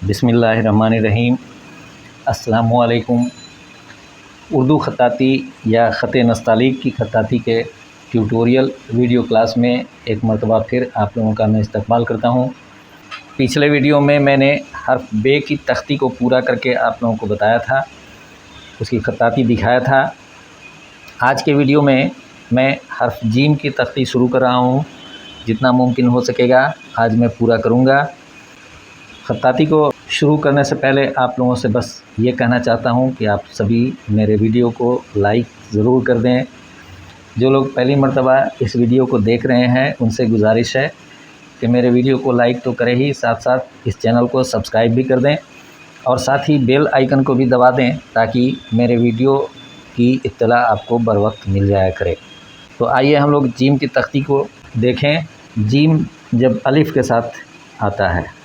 बिस्मिल्लाहिर्रहमानिर्रहीम। अस्सलामुअलैकुम। उर्दू ख़त्ताती या ख़त नस्तालीक की ख़त्ताती के ट्यूटोरियल वीडियो क्लास में एक मरतबा फिर आप लोगों का मैं इस्तकबाल करता हूँ। पिछले वीडियो में मैंने हर्फ बे की तख्ती को पूरा करके आप लोगों को बताया था, उसकी ख़त्ताती दिखाया था। आज के वीडियो में मैं हर्फ जीम की तख्ती शुरू कर रहा हूँ। जितना मुमकिन हो सकेगा आज मैं पूरा करूँगा। ख़त्ताती को शुरू करने से पहले आप लोगों से बस ये कहना चाहता हूँ कि आप सभी मेरे वीडियो को लाइक ज़रूर कर दें। जो लोग पहली मरतबा इस वीडियो को देख रहे हैं उनसे गुजारिश है कि मेरे वीडियो को लाइक तो करें ही, साथ साथ इस चैनल को सब्सक्राइब भी कर दें और साथ ही बेल आइकन को भी दबा दें ताकि मेरे वीडियो की इत्तला आपको बर वक्त मिल जाया करे। तो आइए हम लोग जीम की तख्ती को देखें। जीम जब अलिफ़ के साथ आता है,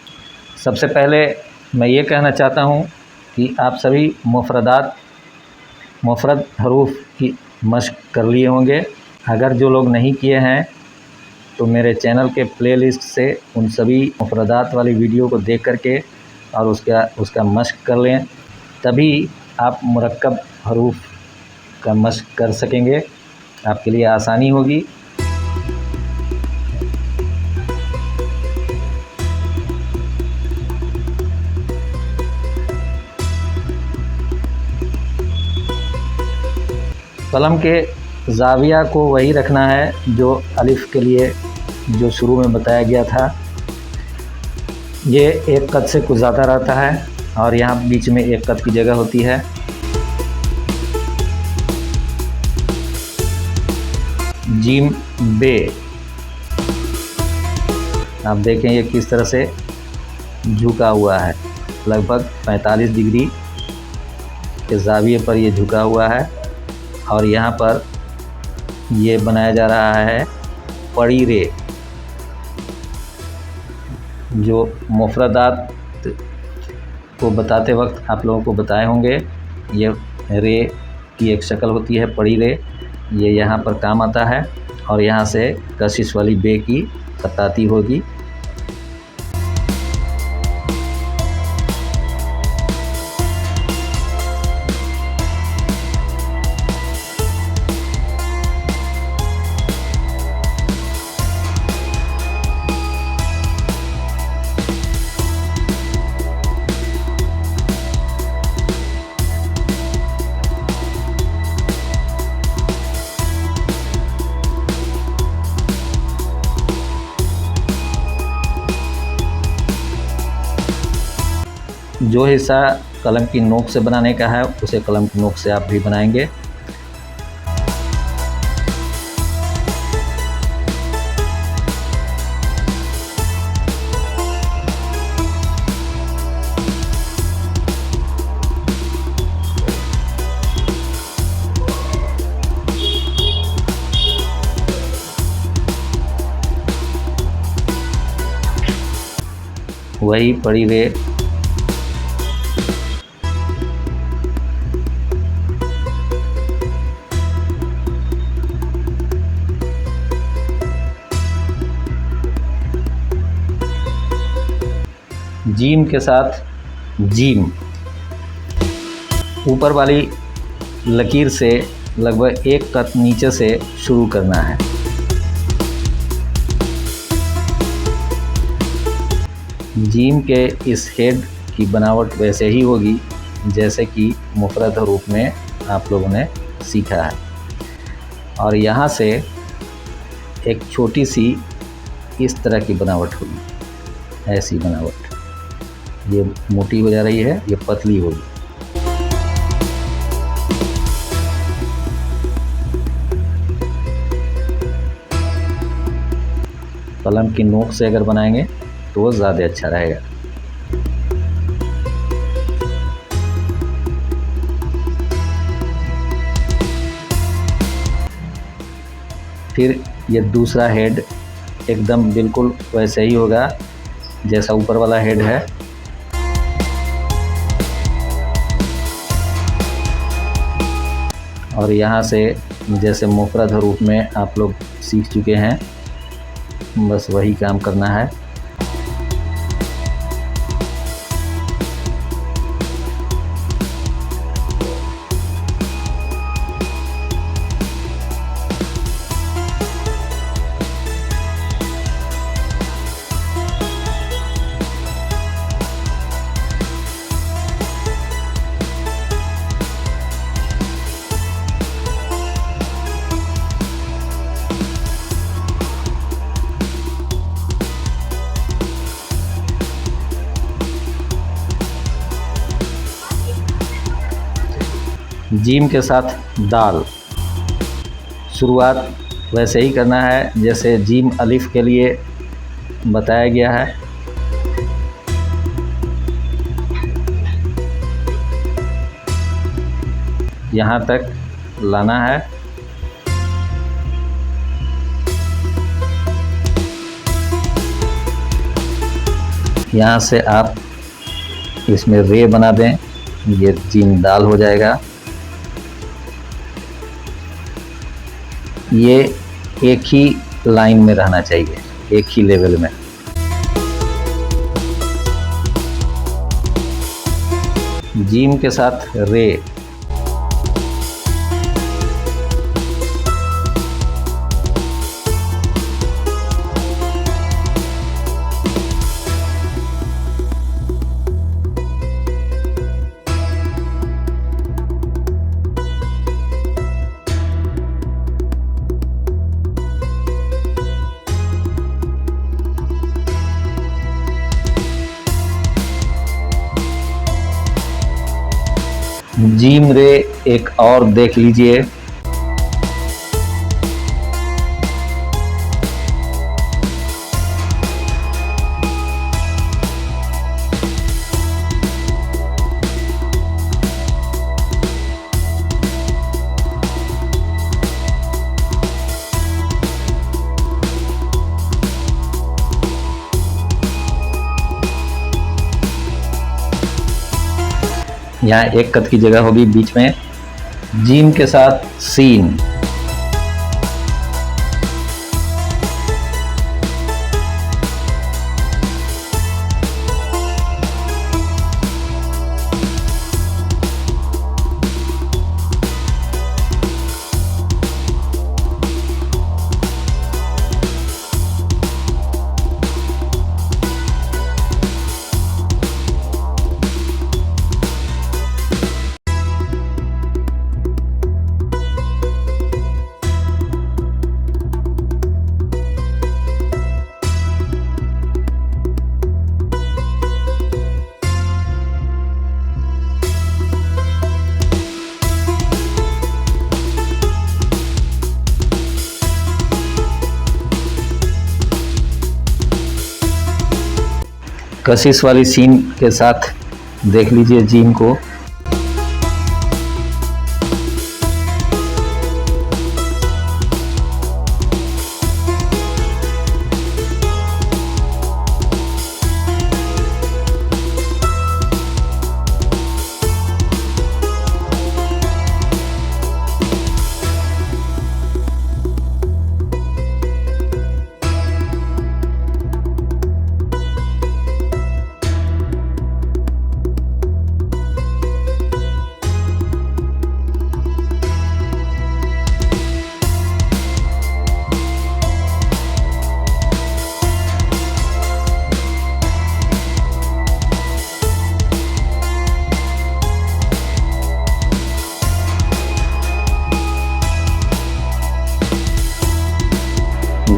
सबसे पहले मैं ये कहना चाहता हूँ कि आप सभी मुफ़रद हरूफ की मश्क कर लिए होंगे। अगर जो लोग नहीं किए हैं तो मेरे चैनल के प्लेलिस्ट से उन सभी मुफ़रदात वाली वीडियो को देख करके और उसका मश्क कर लें, तभी आप मुरक्कब हरूफ का मश्क कर सकेंगे, आपके लिए आसानी होगी। कलम के ज़ाविया को वही रखना है जो अलिफ़ के लिए जो शुरू में बताया गया था। ये एक कद से कुछ ज़्यादा रहता है और यहाँ बीच में एक कद की जगह होती है। जीम बे, आप देखें ये किस तरह से झुका हुआ है, लगभग 45 डिग्री के ज़ाविये पर ये झुका हुआ है और यहाँ पर ये बनाया जा रहा है पड़ी रे। जो मुफ़रदात को बताते वक्त आप लोगों को बताए होंगे, ये रे की एक शक्ल होती है पड़ी रे, ये यहाँ पर काम आता है और यहाँ से कशिश वाली बे की ख़त्ताती होगी। जो हिस्सा कलम की नोक से बनाने का है उसे कलम की नोक से आप भी बनाएंगे। वही पड़ी रे जीम के साथ जीम ऊपर वाली लकीर से लगभग एक कद नीचे से शुरू करना है। जीम के इस हेड की बनावट वैसे ही होगी जैसे कि मुफ़रद हरूफ में आप लोगों ने सीखा है और यहाँ से एक छोटी सी इस तरह की बनावट होगी, ऐसी बनावट। ये मोटी हो जा रही है, ये पतली होगी। कलम की नोक से अगर बनाएंगे तो वो ज़्यादा अच्छा रहेगा। फिर ये दूसरा हेड एकदम बिल्कुल वैसे ही होगा जैसा ऊपर वाला हेड है। और यहाँ से जैसे मुफ़रद हरूफ में आप लोग सीख चुके हैं, बस वही काम करना है। जीम के साथ दाल। शुरुआत वैसे ही करना है जैसे जीम अलिफ के लिए बताया गया है। यहाँ तक लाना है। यहाँ से आप इसमें रे बना दें, ये जीम दाल हो जाएगा। ये एक ही लाइन में रहना चाहिए, एक ही लेवल में। जीम के साथ रे। जीम रे एक और देख लीजिए। यहाँ एक कद की जगह होगी बीच में। जीम के साथ सीन। कशिश वाली सीन के साथ देख लीजिए जीम को।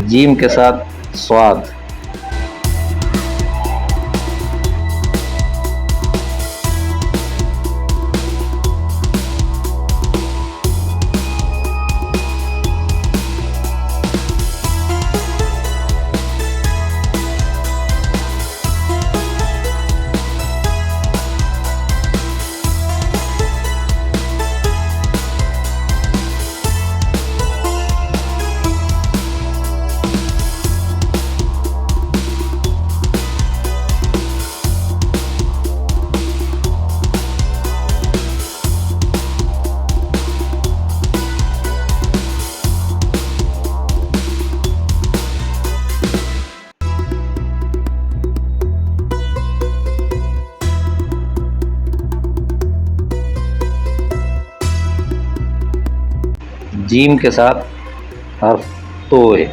जीम के साथ स्वाद। जीम के साथ हर्फ तोए।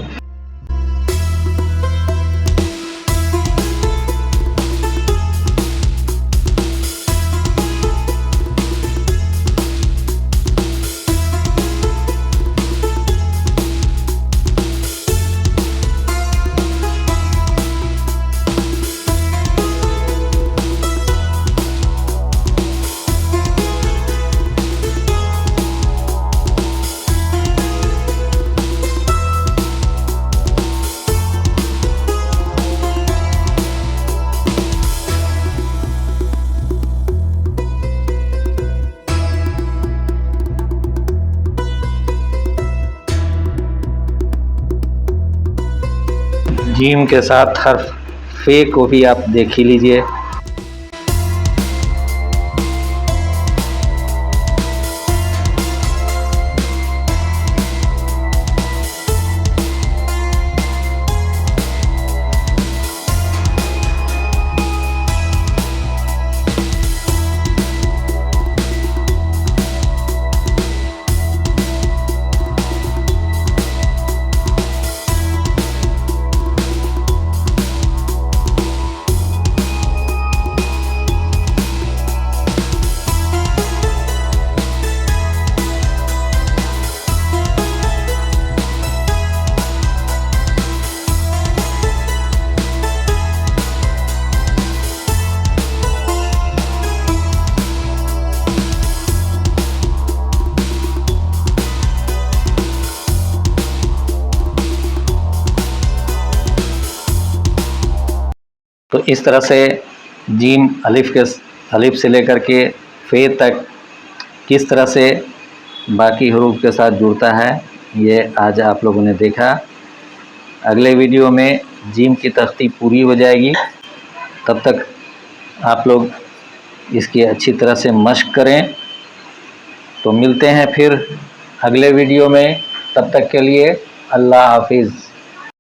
जीम के साथ हर्फ फे को भी आप देख ही लीजिए। तो इस तरह से जीम अलिफ से लेकर के फे तक किस तरह से बाकी हरूफ के साथ जुड़ता है, ये आज आप लोगों ने देखा। अगले वीडियो में जीम की तख्ती पूरी हो जाएगी, तब तक आप लोग इसकी अच्छी तरह से मश्क करें। तो मिलते हैं फिर अगले वीडियो में, तब तक के लिए अल्लाह हाफिज़।